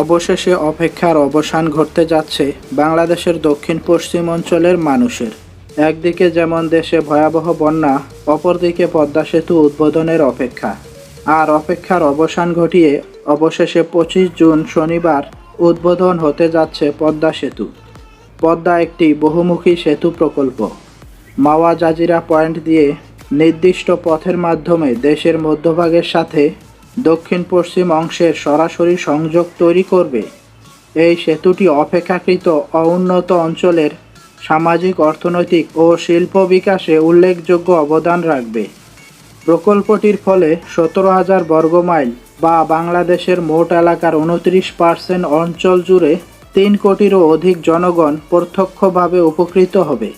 অবশেষে অপেক্ষার অবসান ঘটতে যাচ্ছে বাংলাদেশের দক্ষিণ পশ্চিম অঞ্চলের মানুষের। একদিকে যেমন দেশে ভয়াবহ বন্যা, অপরদিকে পদ্মা সেতু উদ্বোধনের অপেক্ষা। আর অপেক্ষার অবসান ঘটিয়ে অবশেষে 25 জুন শনিবার উদ্বোধন হতে যাচ্ছে পদ্মা সেতু। পদ্মা একটি বহুমুখী সেতু প্রকল্প। মাওয়া জাজিরা পয়েন্ট দিয়ে নির্দিষ্ট পথের মাধ্যমে দেশের মধ্যভাগের সাথে দক্ষিণ পশ্চিম অংশের সরাসরি সংযোগ তৈরি করবে। এই সেতুটি অপেক্ষাকৃত অউন্নত অঞ্চলের সামাজিক, অর্থনৈতিক ও শিল্প বিকাশে উল্লেখযোগ্য অবদান রাখবে। প্রকল্পটির ফলে 17,000 বর্গমাইল বা বাংলাদেশের মোট এলাকার 29% অঞ্চল জুড়ে 3 কোটিরও অধিক জনগণ প্রত্যক্ষভাবে উপকৃত হবে।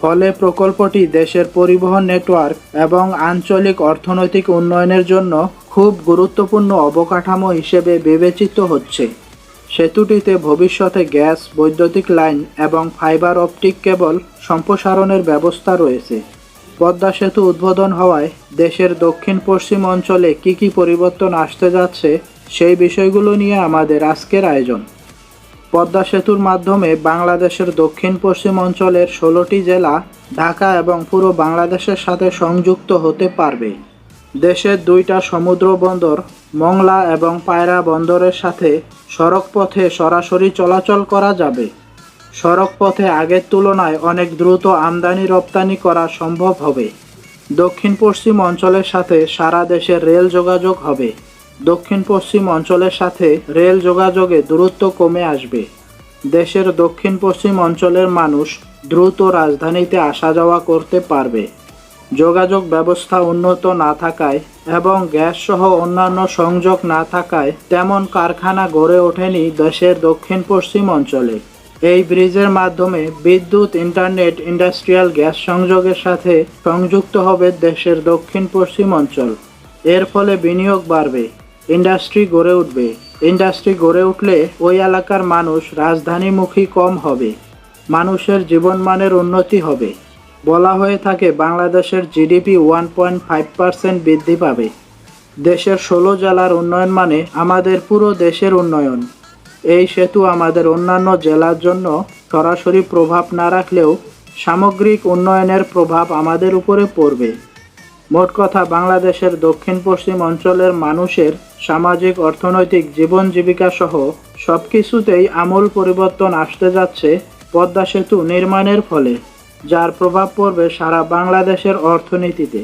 ফলে প্রকল্পটি দেশের পরিবহন নেটওয়ার্ক এবং আঞ্চলিক অর্থনৈতিক উন্নয়নের জন্য খুব গুরুত্বপূর্ণ অবকাঠামো হিসেবে বিবেচিত হচ্ছে। সেতুটিতে ভবিষ্যতে গ্যাস, বৈদ্যুতিক লাইন এবং ফাইবার অপটিক কেবল সম্প্রসারণের ব্যবস্থা রয়েছে। পদ্মা সেতু উদ্বোধন হওয়ায় দেশের দক্ষিণ পশ্চিম অঞ্চলে কী পরিবর্তন আসতে যাচ্ছে সেই বিষয়গুলো নিয়ে আমাদের আজকের আয়োজন। পদ্মা সেতুর মাধ্যমে বাংলাদেশের দক্ষিণ পশ্চিম অঞ্চলের 16টি জেলা ঢাকা এবং পুরো বাংলাদেশের সাথে সংযুক্ত হতে পারবে। দেশের 2টা সমুদ্র বন্দর মংলা এবং পায়রা বন্দরের সাথে সড়ক পথে সরাসরি চলাচল করা যাবে। সড়ক পথে আগের তুলনায় অনেক দ্রুত আমদানি রপ্তানি করা সম্ভব হবে। দক্ষিণ পশ্চিম অঞ্চলের সাথে সারা দেশের রেল যোগাযোগ হবে। দক্ষিণ পশ্চিম অঞ্চলের সাথে রেল যোগাযোগে দূরত্ব কমে আসবে। দেশের দক্ষিণ পশ্চিম অঞ্চলের মানুষ দ্রুত রাজধানীতে আসা যাওয়া করতে পারবে। যোগাযোগ ব্যবস্থা উন্নত না থাকায় এবং গ্যাস সহ অন্যান্য সংযোগ না থাকায় তেমন কারখানা গড়ে ওঠেনি দেশের দক্ষিণ পশ্চিম অঞ্চলে। এই ব্রিজের মাধ্যমে বিদ্যুৎ, ইন্টারনেট, ইন্ডাস্ট্রিয়াল গ্যাস সংযোগের সাথে সংযুক্ত হবে দেশের দক্ষিণ পশ্চিম অঞ্চল। এর ফলে বিনিয়োগ বাড়বে, ইন্ডাস্ট্রি গড়ে উঠবে। ইন্ডাস্ট্রি গড়ে উঠলে ওই এলাকার মানুষ রাজধানীমুখী কম হবে, মানুষের জীবনমানের উন্নতি হবে। বলা হয়ে থাকে বাংলাদেশের জিডিপি 1.5% বৃদ্ধি পাবে। দেশের 16 জেলার উন্নয়ন মানে আমাদের পুরো দেশের উন্নয়ন। এই সেতু আমাদের অন্যান্য জেলার জন্য সরাসরি প্রভাব না রাখলেও সামগ্রিক উন্নয়নের প্রভাব আমাদের উপরে পড়বে। মোট কথা, বাংলাদেশের দক্ষিণ পশ্চিম অঞ্চলের মানুষের সামাজিক, অর্থনৈতিক, জীবন জীবিকা সহ সব কিছুতেই আমূল পরিবর্তন আসতে যাচ্ছে পদ্মা সেতু নির্মাণের ফলে, যার প্রভাব পড়বে সারা বাংলাদেশের অর্থনীতিতে।